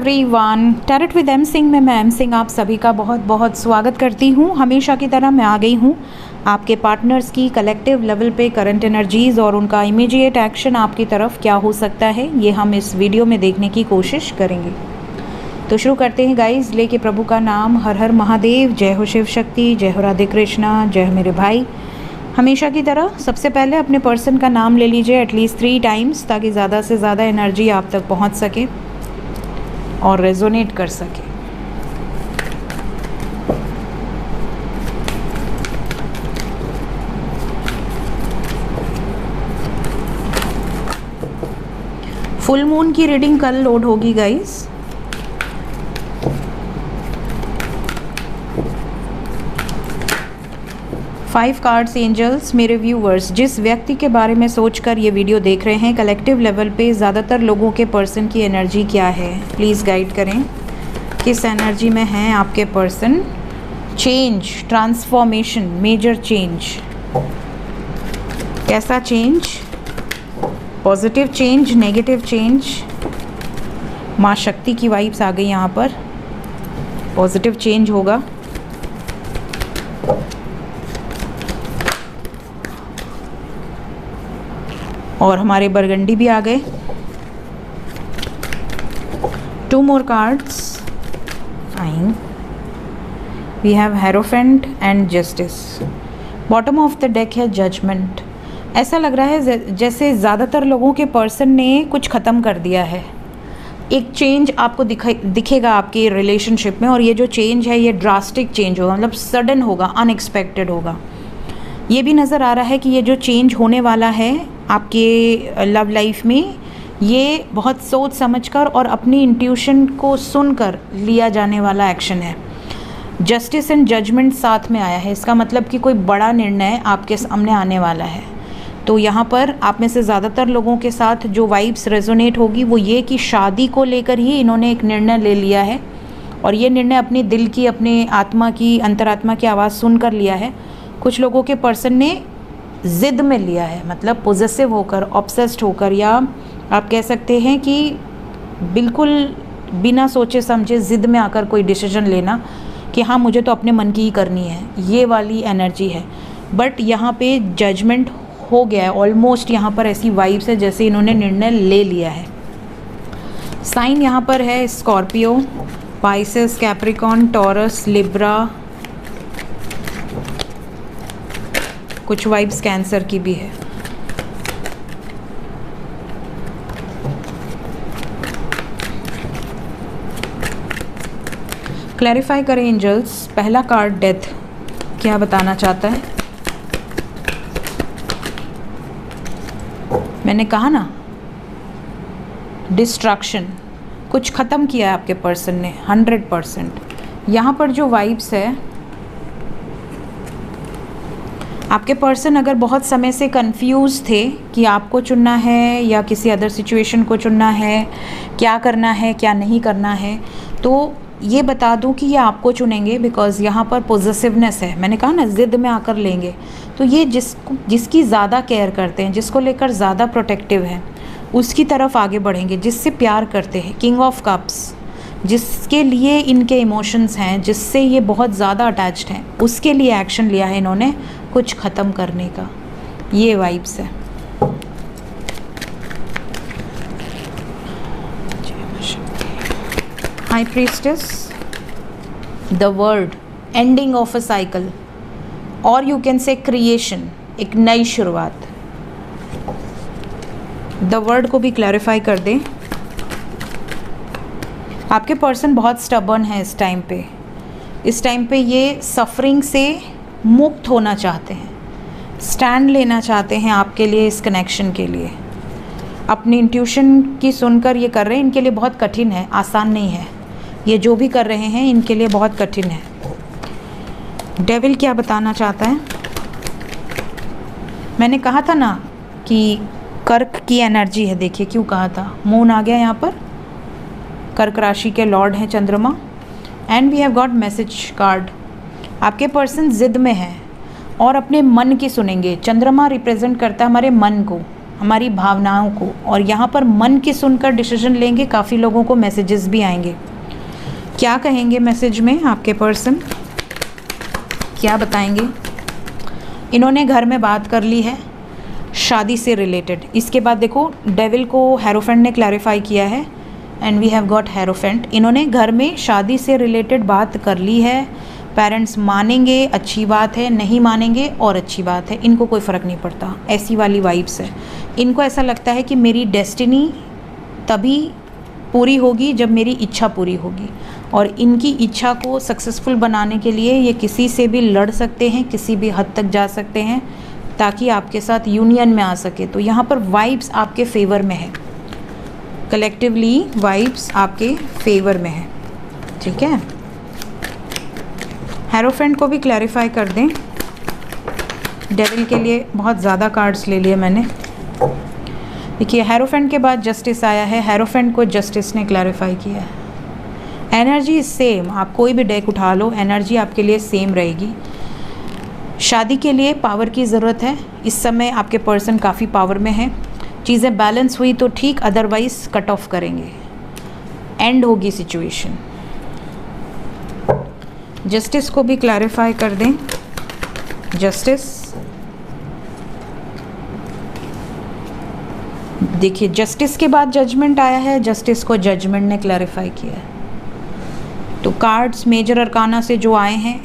Everyone, tarot with M Singh में मैं M Singh आप सभी का बहुत बहुत स्वागत करती हूँ। हमेशा की तरह मैं आ गई हूँ आपके पार्टनर्स की कलेक्टिव लेवल पे करंट एनर्जीज़ और उनका इमीडिएट एक्शन आपकी तरफ क्या हो सकता है, ये हम इस वीडियो में देखने की कोशिश करेंगे। तो शुरू करते हैं गाइज, लेके प्रभु का नाम। हर हर महादेव, जय हो शिव शक्ति, जय हो राधे कृष्णा, जय हो मेरे भाई। हमेशा की तरह सबसे पहले अपने पर्सन का नाम ले लीजिए एटलीस्ट 3 टाइम्स, ताकि ज़्यादा से ज़्यादा एनर्जी आप तक पहुँच सके और रेजोनेट कर सके। फुल मून की रीडिंग कल लोड होगी गाइस। Five cards angels. मेरे व्यूवर्स, जिस व्यक्ति के बारे में सोचकर ये वीडियो देख रहे हैं, कलेक्टिव लेवल पे ज़्यादातर लोगों के पर्सन की एनर्जी क्या है, प्लीज़ गाइड करें। किस एनर्जी में हैं आपके person? Change, transformation, major change. कैसा change? Positive change, negative change? माँ शक्ति की वाइब्स आ गई यहाँ पर। पॉजिटिव चेंज होगा। और हमारे बरगंडी भी आ गए। 2 more cards आइन। We have hierophant and justice. Bottom of the deck है जजमेंट। ऐसा लग रहा है जैसे ज़्यादातर लोगों के पर्सन ने कुछ ख़त्म कर दिया है। एक चेंज आपको दिखेगा आपके रिलेशनशिप में, और ये जो चेंज है ये ड्रास्टिक चेंज होगा, मतलब सडन होगा, अनएक्सपेक्टेड होगा। ये भी नज़र आ रहा है कि ये जो चेंज होने वाला है आपके लव लाइफ में, ये बहुत सोच समझकर और अपनी इंट्यूशन को सुनकर लिया जाने वाला एक्शन है। जस्टिस एंड जजमेंट साथ में आया है, इसका मतलब कि कोई बड़ा निर्णय आपके सामने आने वाला है। तो यहाँ पर आप में से ज़्यादातर लोगों के साथ जो वाइब्स रेजोनेट होगी वो ये कि शादी को लेकर ही इन्होंने एक निर्णय ले लिया है, और ये निर्णय अपने दिल की, अपने आत्मा की, अंतरात्मा की आवाज़ सुनकर लिया है। कुछ लोगों के पर्सन ने ज़िद में लिया है, मतलब पोजेसिव होकर, ऑब्सेस्ड होकर, या आप कह सकते हैं कि बिल्कुल बिना सोचे समझे ज़िद में आकर कोई डिसीजन लेना कि हाँ मुझे तो अपने मन की ही करनी है, ये वाली एनर्जी है। बट यहाँ पे जजमेंट हो गया है ऑलमोस्ट। यहाँ पर ऐसी वाइब्स है जैसे इन्होंने निर्णय ले लिया है। साइन यहाँ पर है Scorpio, Pisces, Capricorn, taurus, Libra. कुछ वाइब्स कैंसर की भी है। क्लैरिफाई करें एंजल्स। पहला कार्ड डेथ क्या बताना चाहता है? मैंने कहा ना, डिस्ट्रक्शन, कुछ ख़त्म किया है आपके पर्सन ने 100%। यहाँ पर जो वाइब्स है, आपके पर्सन अगर बहुत समय से कंफ्यूज थे कि आपको चुनना है या किसी अदर सिचुएशन को चुनना है, क्या करना है क्या नहीं करना है, तो ये बता दूं कि ये आपको चुनेंगे, बिकॉज़ यहाँ पर पॉजिटिवनेस है। मैंने कहा ना, ज़िद में आकर लेंगे। तो ये जिसकी ज़्यादा केयर करते हैं, जिसको लेकर ज़्यादा प्रोटेक्टिव हैं, उसकी तरफ आगे बढ़ेंगे। जिससे प्यार करते हैं, किंग ऑफ कप्स, जिसके लिए इनके इमोशंस हैं, जिससे ये बहुत ज़्यादा अटैच्ड हैं, उसके लिए एक्शन लिया है इन्होंने कुछ ख़त्म करने का। ये वाइब्स है। High priestess, the word, ending of a cycle, और यू कैन से क्रिएशन, एक नई शुरुआत। द वर्ड को भी क्लैरिफाई कर दें। आपके पर्सन बहुत स्टबर्न है इस टाइम पे। इस टाइम पे ये सफरिंग से मुक्त होना चाहते हैं, स्टैंड लेना चाहते हैं आपके लिए, इस कनेक्शन के लिए। अपनी इंट्यूशन की सुनकर ये कर रहे हैं। इनके लिए बहुत कठिन है, आसान नहीं है। ये जो भी कर रहे हैं इनके लिए बहुत कठिन है। डेविल क्या बताना चाहता है? मैंने कहा था ना कि कर्क की एनर्जी है। देखिए क्यों कहा था, मून आ गया यहाँ पर। कर्क राशि के लॉर्ड हैं चंद्रमा। And we have got message card. आपके पर्सन ज़िद में है और अपने मन की सुनेंगे। चंद्रमा रिप्रेजेंट करता है हमारे मन को, हमारी भावनाओं को, और यहाँ पर मन की सुनकर डिसीजन लेंगे। काफ़ी लोगों को मैसेजेस भी आएंगे। क्या कहेंगे मैसेज में आपके पर्सन, क्या बताएंगे? इन्होंने घर में बात कर ली है शादी से रिलेटेड। इसके बाद देखो डेविल को हेरोफेंट ने क्लैरिफाई किया है and we have got hierophant. इन्होंने घर में शादी से रिलेटेड बात कर ली है। पेरेंट्स मानेंगे अच्छी बात है, नहीं मानेंगे और अच्छी बात है, इनको कोई फ़र्क नहीं पड़ता, ऐसी वाली वाइब्स है। इनको ऐसा लगता है कि मेरी डेस्टिनी तभी पूरी होगी जब मेरी इच्छा पूरी होगी, और इनकी इच्छा को सक्सेसफुल बनाने के लिए ये किसी से भी लड़ सकते हैं, किसी भी हद तक जा सकते हैं ताकि आपके साथ यूनियन में आ सके। तो यहाँ पर वाइब्स आपके फेवर में है, कलेक्टिवली वाइब्स आपके फेवर में है, ठीक है। हेरोफेंट को भी क्लैरिफाई कर दें। डेविल के लिए बहुत ज़्यादा कार्ड्स ले लिए मैंने। देखिए हेरोफेंट के बाद जस्टिस आया है, हेरोफेंट को जस्टिस ने क्लैरिफाई किया है। एनर्जी सेम, आप कोई भी डेक उठा लो, एनर्जी आपके लिए सेम रहेगी। शादी के लिए पावर की ज़रूरत है। इस समय आपके पर्सन काफ़ी पावर में है। चीज़ें बैलेंस हुई तो ठीक, अदरवाइज कट ऑफ करेंगे, एंड होगी सिचुएशन। जस्टिस को भी क्लैरिफाई कर दें। जस्टिस, देखिए जस्टिस के बाद जजमेंट आया है, जस्टिस को जजमेंट ने क्लैरिफाई किया है। तो कार्ड्स मेजर अरकाना से जो आए हैं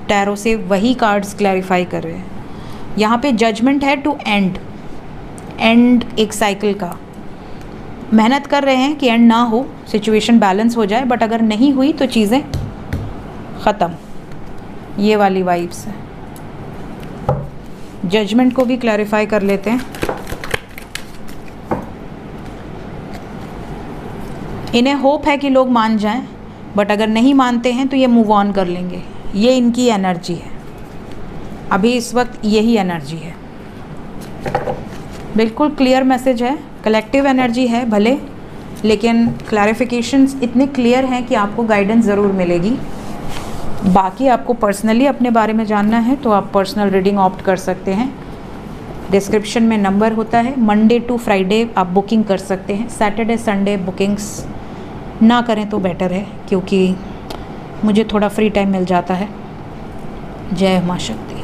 टैरो से, वही कार्ड्स क्लैरिफाई कर रहे हैं। यहाँ पे जजमेंट है टू एंड एक साइकिल का। मेहनत कर रहे हैं कि एंड ना हो, सिचुएशन बैलेंस हो जाए, बट अगर नहीं हुई तो चीज़ें ख़त्म, ये वाली वाइब्स है। जजमेंट को भी क्लैरिफाई कर लेते हैं। इन्हें होप है कि लोग मान जाएं, बट अगर नहीं मानते हैं तो ये मूव ऑन कर लेंगे। ये इनकी एनर्जी है, अभी इस वक्त यही एनर्जी है। बिल्कुल क्लियर मैसेज है, कलेक्टिव एनर्जी है भले, लेकिन क्लैरिफिकेशंस इतने क्लियर हैं कि आपको गाइडेंस ज़रूर मिलेगी। बाकी आपको पर्सनली अपने बारे में जानना है तो आप पर्सनल रीडिंग ऑप्ट कर सकते हैं। डिस्क्रिप्शन में नंबर होता है। मंडे टू फ्राइडे आप बुकिंग कर सकते हैं। सैटरडे संडे बुकिंग्स ना करें तो बेटर है, क्योंकि मुझे थोड़ा फ्री टाइम मिल जाता है। जय माँ शक्ति।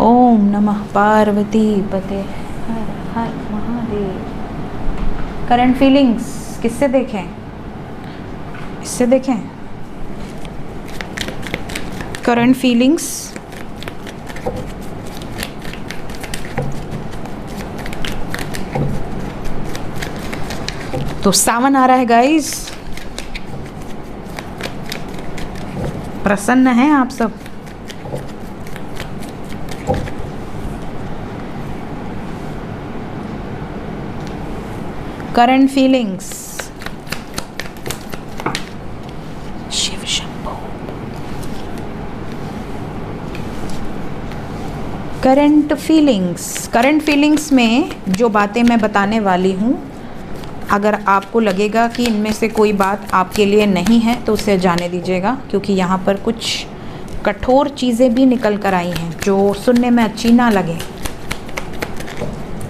ओम नमः पार्वती पते हर हर महादेव। करंट फीलिंग्स किससे देखें? इससे देखें। करंट फीलिंग्स तो सावन आ रहा है गाइस, प्रसन्न हैं आप सब। Current feelings, Shiva Shambho. Current feelings में जो बातें मैं बताने वाली हूँ, अगर आपको लगेगा कि इनमें से कोई बात आपके लिए नहीं है तो उसे जाने दीजिएगा, क्योंकि यहाँ पर कुछ कठोर चीज़ें भी निकल कर आई हैं जो सुनने में अच्छी ना लगे।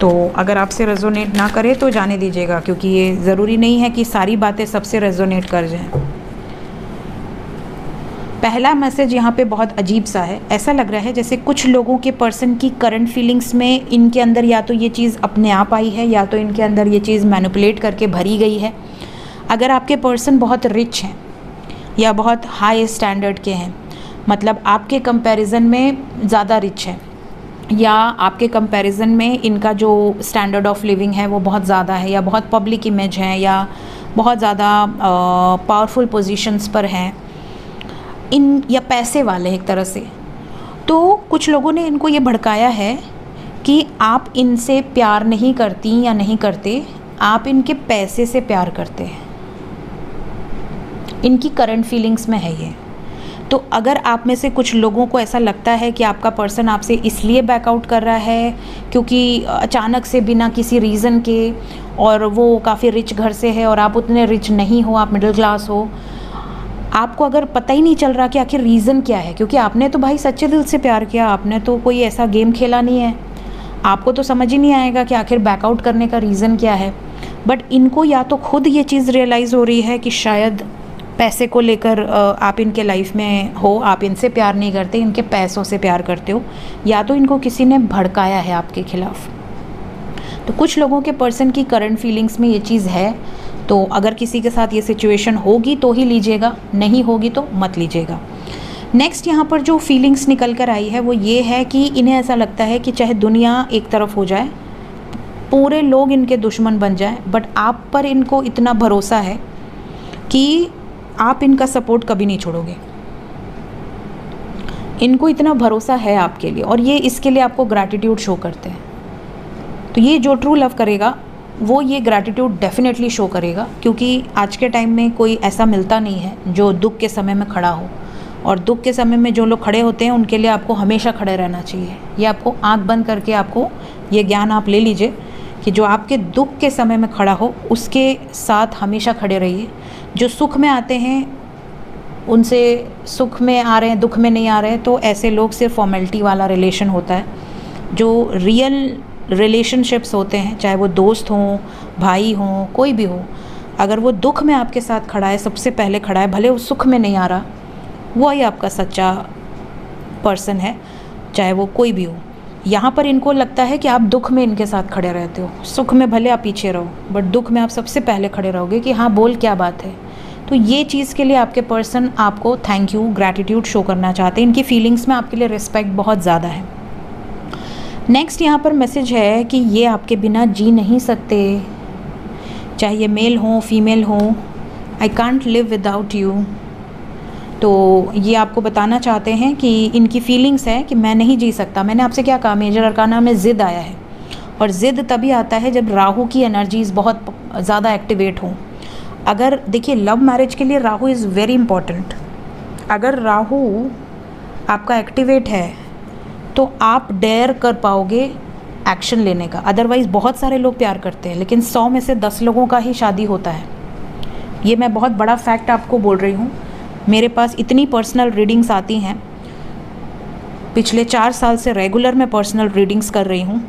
तो अगर आपसे रेजोनेट ना करे तो जाने दीजिएगा, क्योंकि ये ज़रूरी नहीं है कि सारी बातें सबसे रेजोनेट कर जाएं। पहला मैसेज यहाँ पे बहुत अजीब सा है। ऐसा लग रहा है जैसे कुछ लोगों के पर्सन की करंट फीलिंग्स में इनके अंदर या तो ये चीज़ अपने आप आई है, या तो इनके अंदर ये चीज़ मैनिपुलेट करके भरी गई है। अगर आपके पर्सन बहुत रिच हैं या बहुत हाई स्टैंडर्ड के हैं, मतलब आपके कंपैरिजन में ज़्यादा रिच है, या आपके कंपैरिजन में इनका जो स्टैंडर्ड ऑफ लिविंग है वो बहुत ज़्यादा है, या बहुत पब्लिक इमेज है, या बहुत ज़्यादा पावरफुल पोजीशंस पर हैं इन, या पैसे वाले एक तरह से, तो कुछ लोगों ने इनको ये भड़काया है कि आप इनसे प्यार नहीं करती या नहीं करते, आप इनके पैसे से प्यार करते हैं। इनकी करंट फीलिंग्स में है ये। तो अगर आप में से कुछ लोगों को ऐसा लगता है कि आपका पर्सन आपसे इसलिए बैकआउट कर रहा है क्योंकि अचानक से बिना किसी रीज़न के, और वो काफ़ी रिच घर से है और आप उतने रिच नहीं हो, आप मिडिल क्लास हो, आपको अगर पता ही नहीं चल रहा कि आखिर रीज़न क्या है, क्योंकि आपने तो भाई सच्चे दिल से प्यार किया, आपने तो कोई ऐसा गेम खेला नहीं है, आपको तो समझ ही नहीं आएगा कि आखिर बैकआउट करने का रीज़न क्या है, बट इनको या तो खुद ये चीज़ रियलाइज़ हो रही है कि शायद पैसे को लेकर आप इनके लाइफ में हो, आप इनसे प्यार नहीं करते, इनके पैसों से प्यार करते हो, या तो इनको किसी ने भड़काया है आपके खिलाफ। तो कुछ लोगों के पर्सन की करंट फीलिंग्स में ये चीज़ है, तो अगर किसी के साथ ये सिचुएशन होगी तो ही लीजिएगा, नहीं होगी तो मत लीजिएगा। नेक्स्ट यहाँ पर जो फीलिंग्स निकल कर आई है वो ये है कि इन्हें ऐसा लगता है कि चाहे दुनिया एक तरफ हो जाए, पूरे लोग इनके दुश्मन बन जाए, बट आप पर इनको इतना भरोसा है कि आप इनका सपोर्ट कभी नहीं छोड़ोगे। इनको इतना भरोसा है आपके लिए और ये इसके लिए आपको ग्रैटिट्यूड शो करते हैं। तो ये जो ट्रू लव करेगा वो ये ग्रैटिट्यूड डेफिनेटली शो करेगा, क्योंकि आज के टाइम में कोई ऐसा मिलता नहीं है जो दुख के समय में खड़ा हो, और दुख के समय में जो लोग खड़े होते हैं उनके लिए आपको हमेशा खड़े रहना चाहिए। ये आपको आंख बंद करके आपको ये ज्ञान आप ले लीजिए कि जो आपके दुख के समय में खड़ा हो उसके साथ हमेशा खड़े रहिए। जो सुख में आते हैं उनसे सुख में आ रहे हैं, दुख में नहीं आ रहे हैं, तो ऐसे लोग सिर्फ फॉर्मेलिटी वाला रिलेशन होता है। जो रियल रिलेशनशिप्स होते हैं, चाहे वो दोस्त हों, भाई हों, कोई भी हो, अगर वो दुख में आपके साथ खड़ा है, सबसे पहले खड़ा है, भले वो सुख में नहीं आ रहा, वही आपका सच्चा पर्सन है, चाहे वो कोई भी हो। यहाँ पर इनको लगता है कि आप दुख में इनके साथ खड़े रहते हो, सुख में भले आप पीछे रहो, बट दुख में आप सबसे पहले खड़े रहोगे कि हाँ बोल क्या बात है। तो ये चीज़ के लिए आपके पर्सन आपको थैंक यू, ग्रैटिट्यूड शो करना चाहते हैं। इनकी फीलिंग्स में आपके लिए रिस्पेक्ट बहुत ज़्यादा है। नेक्स्ट यहाँ पर मैसेज है कि ये आपके बिना जी नहीं सकते, चाहे ये मेल हो फीमेल हो, I can't live without you. तो ये आपको बताना चाहते हैं कि इनकी फीलिंग्स है कि मैं नहीं जी सकता। मैंने आपसे क्या कहा, मेजर अरकाना में ज़िद आया है, और ज़िद तभी आता है जब राहु की एनर्जीज़ बहुत ज़्यादा एक्टिवेट हों। अगर देखिए लव मैरिज के लिए राहु इज़ वेरी इंपॉर्टेंट। अगर राहु आपका एक्टिवेट है तो आप डेयर कर पाओगे एक्शन लेने का। अदरवाइज़ बहुत सारे लोग प्यार करते हैं लेकिन 100 में से 10 लोगों का ही शादी होता है। ये मैं बहुत बड़ा फैक्ट आपको बोल रही हूँ। मेरे पास इतनी पर्सनल रीडिंग्स आती हैं, पिछले 4 साल से रेगुलर मैं पर्सनल रीडिंग्स कर रही हूँ,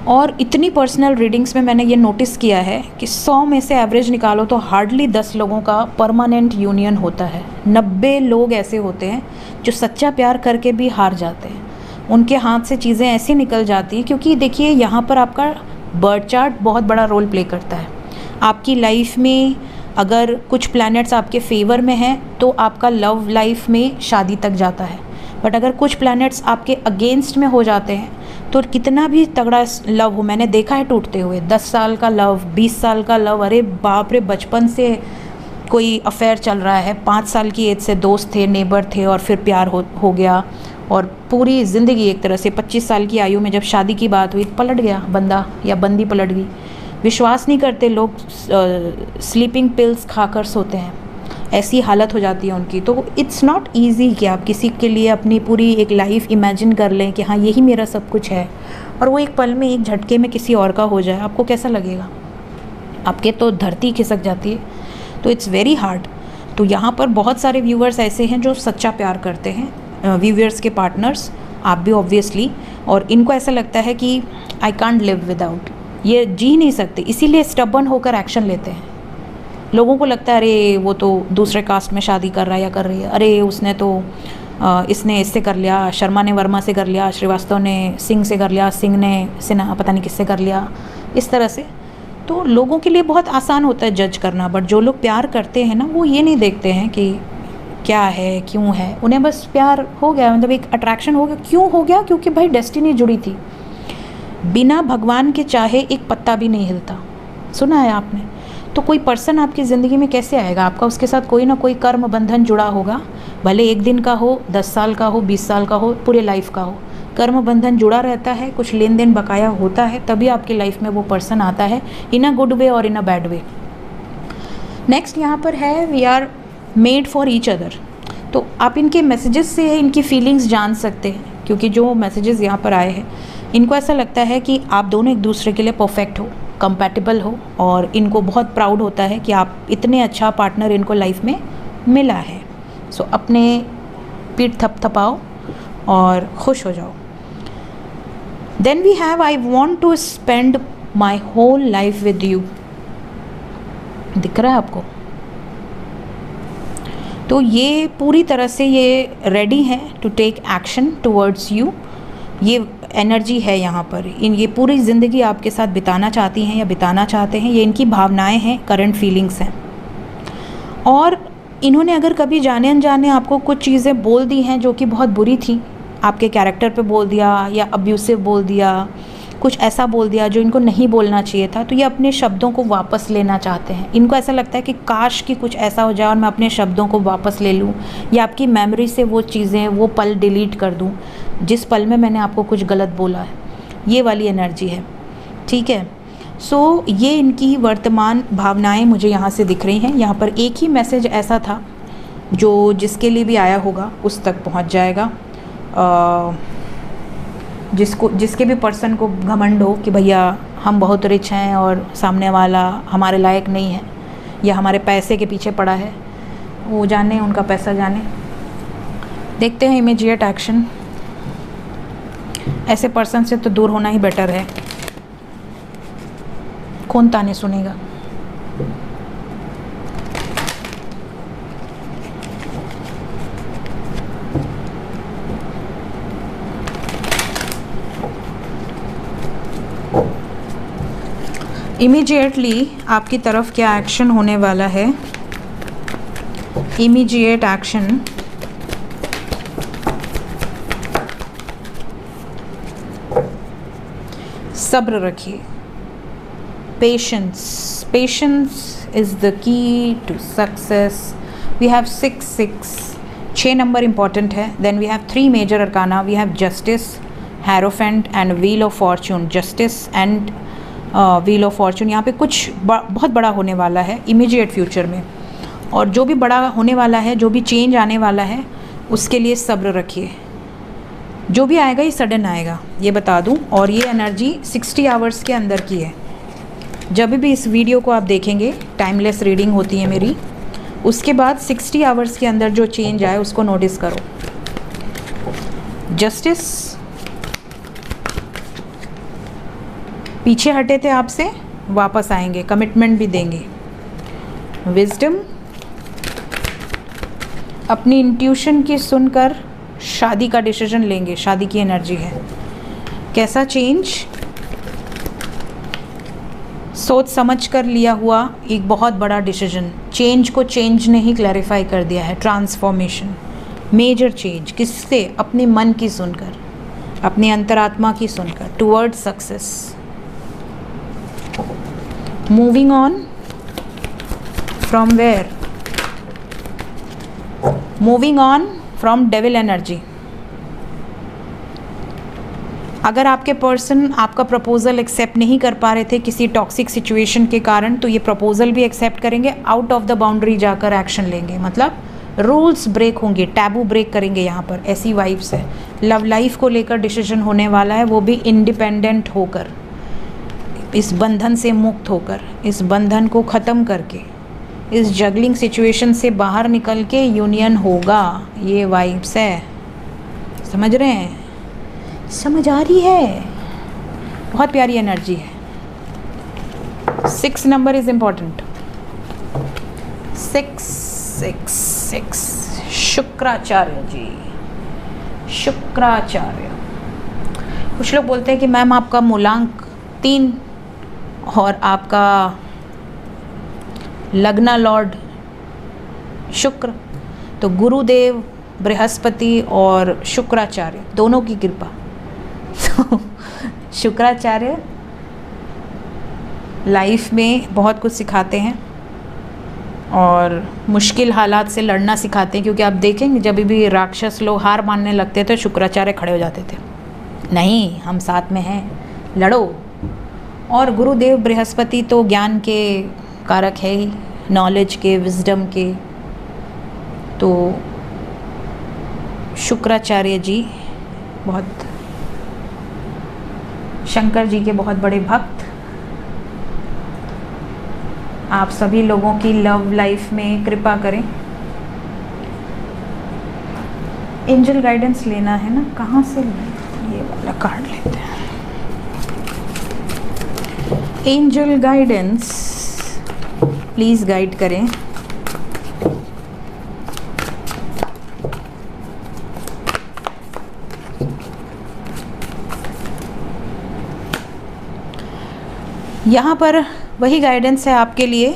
और इतनी पर्सनल रीडिंग्स में मैंने ये नोटिस किया है कि 100 में से एवरेज निकालो तो हार्डली 10 लोगों का परमानेंट यूनियन होता है। 90 लोग ऐसे होते हैं जो सच्चा प्यार करके भी हार जाते हैं, उनके हाथ से चीज़ें ऐसी निकल जाती हैं। क्योंकि देखिए यहाँ पर आपका बर्थ चार्ट बहुत बड़ा रोल प्ले करता है। आपकी लाइफ में अगर कुछ प्लैनेट्स आपके फेवर में हैं तो आपका लव लाइफ में शादी तक जाता है, बट अगर कुछ प्लैनेट्स आपके अगेंस्ट में हो जाते हैं तो कितना भी तगड़ा लव हो, मैंने देखा है टूटते हुए। 10 साल का लव, 20 साल का लव, अरे बाप रे, बचपन से कोई अफेयर चल रहा है, 5 साल की एज से दोस्त थे, नेबर थे, और फिर प्यार हो गया, और पूरी ज़िंदगी एक तरह से 25 साल की आयु में जब शादी की बात हुई पलट गया बंदा या बंदी पलट गई। विश्वास नहीं करते लोग, स्लीपिंग पिल्स खाकर सोते हैं, ऐसी हालत हो जाती है उनकी। तो इट्स नॉट ईजी कि आप किसी के लिए अपनी पूरी एक लाइफ इमेजिन कर लें कि हाँ यही मेरा सब कुछ है, और वो एक पल में, एक झटके में किसी और का हो जाए। आपको कैसा लगेगा? आपके तो धरती खिसक जाती है। तो इट्स वेरी हार्ड। तो यहाँ पर बहुत सारे व्यूअर्स ऐसे हैं जो सच्चा प्यार करते हैं, व्यूअर्स के पार्टनर्स, आप भी ऑब्वियसली, और इनको ऐसा लगता है कि आई कांट लिव विदाउट, ये जी नहीं सकते, इसीलिए स्टबर्न होकर एक्शन लेते हैं। लोगों को लगता है अरे वो तो दूसरे कास्ट में शादी कर रहा है या कर रही है, अरे उसने तो इसने इससे कर लिया, शर्मा ने वर्मा से कर लिया, श्रीवास्तव ने सिंह से कर लिया, सिंह ने सिन्हा पता नहीं किससे कर लिया, इस तरह से। तो लोगों के लिए बहुत आसान होता है जज करना, बट जो लोग प्यार करते हैं ना, वो ये नहीं देखते हैं कि क्या है, क्यों है, उन्हें बस प्यार हो गया, मतलब एक अट्रैक्शन हो गया। क्यों हो गया? क्योंकि भाई डेस्टिनी जुड़ी थी। बिना भगवान के चाहे एक पत्ता भी नहीं हिलता, सुना है आपने? तो कोई पर्सन आपकी ज़िंदगी में कैसे आएगा? आपका उसके साथ कोई ना कोई कर्म बंधन जुड़ा होगा, भले 1 दिन का हो, 10 साल का हो, 20 साल का हो, पूरे लाइफ का हो, कर्म बंधन जुड़ा रहता है, कुछ लेन देन बकाया होता है, तभी आपकी लाइफ में वो पर्सन आता है, इन अ गुड वे और इन अ बैड वे। नेक्स्ट यहाँ पर है we are made for each other. तो आप इनके मैसेजेस से इनकी फीलिंग्स जान सकते हैं, क्योंकि जो मैसेजेस यहाँ पर आए हैं, इनको ऐसा लगता है कि आप दोनों एक दूसरे के लिए परफेक्ट हो, कंपैटिबल हो, और इनको बहुत प्राउड होता है कि आप इतने अच्छा पार्टनर इनको लाइफ में मिला है। सो अपने पीठ थपथपाओ और खुश हो जाओ। Then we have I want to spend my whole life with you. दिख रहा है आपको? तो ये पूरी तरह से ये रेडी है to take action towards you. ये एनर्जी है यहाँ पर, ये पूरी ज़िंदगी आपके साथ बिताना चाहती हैं या बिताना चाहते हैं। ये इनकी भावनाएं हैं, करंट फीलिंग्स हैं। और इन्होंने अगर कभी जाने अनजाने आपको कुछ चीज़ें बोल दी हैं जो कि बहुत बुरी थी, आपके कैरेक्टर पे बोल दिया या अब्यूसिव बोल दिया, कुछ ऐसा बोल दिया जो इनको नहीं बोलना चाहिए था, तो ये अपने शब्दों को वापस लेना चाहते हैं। इनको ऐसा लगता है कि काश कि कुछ ऐसा हो जाए और मैं अपने शब्दों को वापस ले लूँ, या आपकी मेमोरी से वो चीज़ें, वो पल डिलीट कर दूँ जिस पल में मैंने आपको कुछ गलत बोला है। ये वाली एनर्जी है, ठीक है। सो ये इनकी वर्तमान भावनाएं मुझे यहाँ से दिख रही हैं। यहाँ पर एक ही मैसेज ऐसा था जो जिसके लिए भी आया होगा उस तक पहुँच जाएगा। जिसके भी पर्सन को घमंड हो कि भैया हम बहुत रिच हैं और सामने वाला हमारे लायक नहीं है या हमारे पैसे के पीछे पड़ा है, वो जाने, उनका पैसा जाने। देखते हैं इमीडिएट एक्शन। ऐसे पर्सन से तो दूर होना ही बेटर है। कौन ताने सुनेगा? इमीडिएटली आपकी तरफ क्या एक्शन होने वाला है? Immediate action. सब्र रखिए। Patience, patience is the key to success. We have 6 number important है। Then we have 3 major arcana. We have justice, hierophant and wheel of fortune. Justice and wheel of fortune, यहाँ पे कुछ बहुत बड़ा होने वाला है इमीडिएट फ्यूचर में। और जो भी बड़ा होने वाला है, जो भी चेंज आने वाला है, उसके लिए सब्र रखिए। जो भी आएगा ये सडन आएगा, ये बता दूं। और ये एनर्जी 60 आवर्स के अंदर की है। जब भी इस वीडियो को आप देखेंगे, टाइमलेस रीडिंग होती है मेरी, उसके बाद 60 आवर्स के अंदर जो चेंज आए उसको नोटिस करो। जस्टिस, पीछे हटे थे आपसे, वापस आएंगे, कमिटमेंट भी देंगे। विजडम, अपनी इंट्यूशन की सुनकर शादी का डिसीजन लेंगे। शादी की एनर्जी है। कैसा चेंज? सोच समझ कर लिया हुआ एक बहुत बड़ा डिसीजन। चेंज को चेंज ने ही क्लैरिफाई कर दिया है। Transformation, major change. किससे? अपने मन की सुनकर, अपनी अंतरात्मा की सुनकर, towards success. Moving on from where? Moving on from devil energy. अगर आपके पर्सन आपका प्रपोजल एक्सेप्ट नहीं कर पा रहे थे किसी टॉक्सिक सिचुएशन के कारण, तो ये प्रपोजल भी एक्सेप्ट करेंगे, आउट ऑफ द बाउंड्री जाकर एक्शन लेंगे। मतलब रूल्स ब्रेक होंगे, टैबू ब्रेक करेंगे। यहाँ पर ऐसी वाइब्स है। लव लाइफ को लेकर डिसीजन होने वाला है, वो भी इंडिपेंडेंट होकर, इस बंधन से मुक्त होकर, इस बंधन को ख़त्म करके, इस जगलिंग सिचुएशन से बाहर निकल के यूनियन होगा। ये वाइब्स है। समझ रहे हैं? समझ आ रही है? बहुत प्यारी एनर्जी है। 6 नंबर इज़ इम्पॉर्टेंट। 666 शुक्राचार्य जी। शुक्राचार्य। कुछ लोग बोलते हैं कि मैम आपका मूलांक 3 और आपका लग्ना लॉर्ड शुक्र, तो गुरुदेव, बृहस्पति और शुक्राचार्य दोनों की कृपा। तो शुक्राचार्य लाइफ में बहुत कुछ सिखाते हैं और मुश्किल हालात से लड़ना सिखाते हैं। क्योंकि आप देखेंगे जब भी राक्षस लोग हार मानने लगते थे, शुक्राचार्य खड़े हो जाते थे, नहीं हम साथ में हैं, लड़ो। और गुरुदेव बृहस्पति तो ज्ञान के कारक है ही, नॉलेज के, विजडम के। तो शुक्राचार्य जी बहुत, शंकर जी के बहुत बड़े भक्त। आप सभी लोगों की लव लाइफ में कृपा करें। एंजल गाइडेंस लेना है ना, कहाँ से लें? ये वाला कार्ड लेते हैं। एंजल गाइडेंस प्लीज़ गाइड करें। यहाँ पर वही गाइडेंस है आपके लिए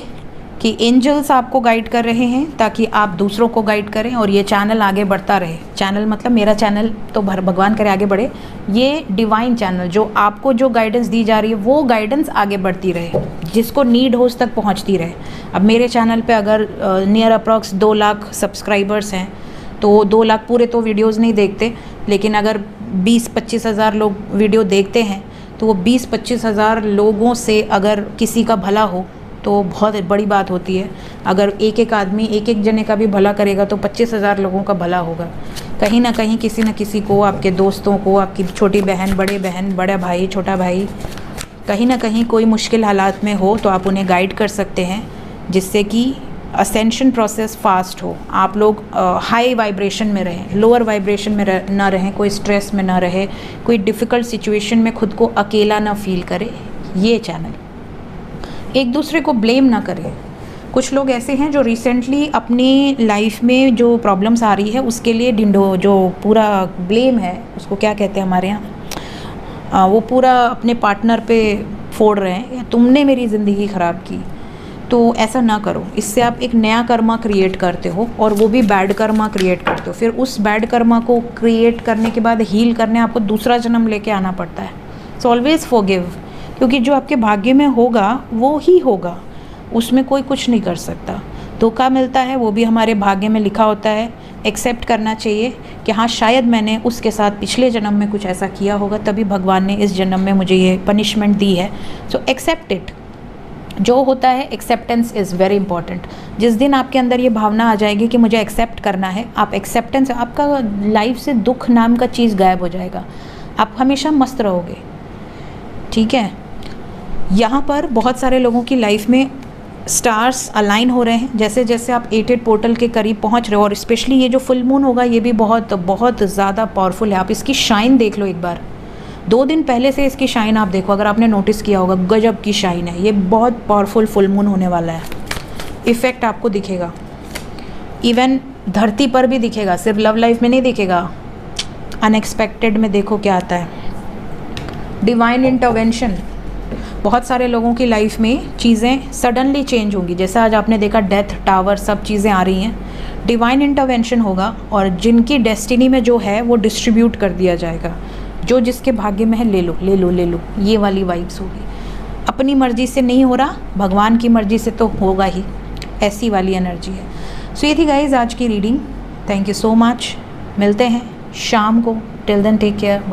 कि एंजल्स आपको गाइड कर रहे हैं ताकि आप दूसरों को गाइड करें और ये चैनल आगे बढ़ता रहे। चैनल मतलब मेरा चैनल तो भगवान करे आगे बढ़े, ये डिवाइन चैनल जो आपको जो गाइडेंस दी जा रही है वो गाइडेंस आगे बढ़ती रहे, जिसको नीड हो उस तक पहुंचती रहे। अब मेरे चैनल पे अगर नियर अप्रॉक्स 2 लाख सब्सक्राइबर्स हैं तो 2 लाख पूरे तो वीडियोज़ नहीं देखते, लेकिन अगर 20-25 हज़ार लोग वीडियो देखते हैं तो वो 20-25 हज़ार लोगों से अगर किसी का भला हो तो बहुत बड़ी बात होती है। अगर एक एक आदमी एक एक जने का भी भला करेगा तो 25,000 लोगों का भला होगा। कहीं ना कहीं किसी न किसी को, आपके दोस्तों को, आपकी छोटी बहन, बड़ा भाई, छोटा भाई, कहीं ना कहीं कोई मुश्किल हालात में हो तो आप उन्हें गाइड कर सकते हैं, जिससे कि असेंशन प्रोसेस फास्ट हो। आप लोग हाई वाइब्रेशन में रहें, लोअर वाइब्रेशन में ना रहें, कोई स्ट्रेस में ना रहे, कोई डिफ़िकल्ट सिचुएशन में खुद को अकेला ना फील करे। ये चैनल एक दूसरे को ब्लेम ना करें। कुछ लोग ऐसे हैं जो रिसेंटली अपनी लाइफ में जो प्रॉब्लम्स आ रही है उसके लिए जो पूरा ब्लेम है, उसको क्या कहते हैं हमारे यहाँ, वो पूरा अपने पार्टनर पे फोड़ रहे हैं, तुमने मेरी ज़िंदगी ख़राब की। तो ऐसा ना करो, इससे आप एक नया कर्मा क्रिएट करते हो और वो भी बैड कर्मा क्रिएट करते हो। फिर उस बैड कर्मा को क्रिएट करने के बाद हील करने आपको दूसरा जन्म लेके आना पड़ता है। सो ऑलवेज़ फॉरगिव, क्योंकि जो आपके भाग्य में होगा वो ही होगा, उसमें कोई कुछ नहीं कर सकता। धोखा मिलता है वो भी हमारे भाग्य में लिखा होता है। एक्सेप्ट करना चाहिए कि हाँ शायद मैंने उसके साथ पिछले जन्म में कुछ ऐसा किया होगा, तभी भगवान ने इस जन्म में मुझे ये पनिशमेंट दी है। So except it. जो होता है एक्सेप्टेंस इज़ वेरी इंपॉर्टेंट। जिस दिन आपके अंदर ये भावना आ जाएगी कि मुझे एक्सेप्ट करना है, आप एक्सेप्टेंस, आपका लाइफ से दुख नाम का चीज़ गायब हो जाएगा। आप हमेशा मस्त रहोगे, ठीक है। यहाँ पर बहुत सारे लोगों की लाइफ में स्टार्स अलाइन हो रहे हैं। जैसे जैसे आप 88 पोर्टल के करीब पहुँच रहे हो, और स्पेशली ये जो फुल मून होगा ये भी बहुत बहुत ज़्यादा पावरफुल है। आप इसकी शाइन देख लो एक बार, 2 दिन पहले से इसकी शाइन आप देखो, अगर आपने नोटिस किया होगा, गजब की शाइन है। ये बहुत पावरफुल फुल मून होने वाला है। इफ़ेक्ट आपको दिखेगा, इवन धरती पर भी दिखेगा, सिर्फ लव लाइफ में नहीं दिखेगा। अनएक्सपेक्टेड में देखो क्या आता है, डिवाइन इंटरवेंशन। बहुत सारे लोगों की लाइफ में चीज़ें सडनली चेंज होंगी। जैसे आज आपने देखा डेथ टावर, सब चीज़ें आ रही हैं। डिवाइन इंटरवेंशन होगा और जिनकी डेस्टिनी में जो है वो डिस्ट्रीब्यूट कर दिया जाएगा। जो जिसके भाग्य में है ले लो ले लो ले लो, ये वाली वाइब्स होगी। अपनी मर्ज़ी से नहीं हो रहा, भगवान की मर्ज़ी से तो होगा ही, ऐसी वाली एनर्जी है। सो ये थी गाइज आज की reading. Thank you so much. मिलते हैं शाम को। Till then take care.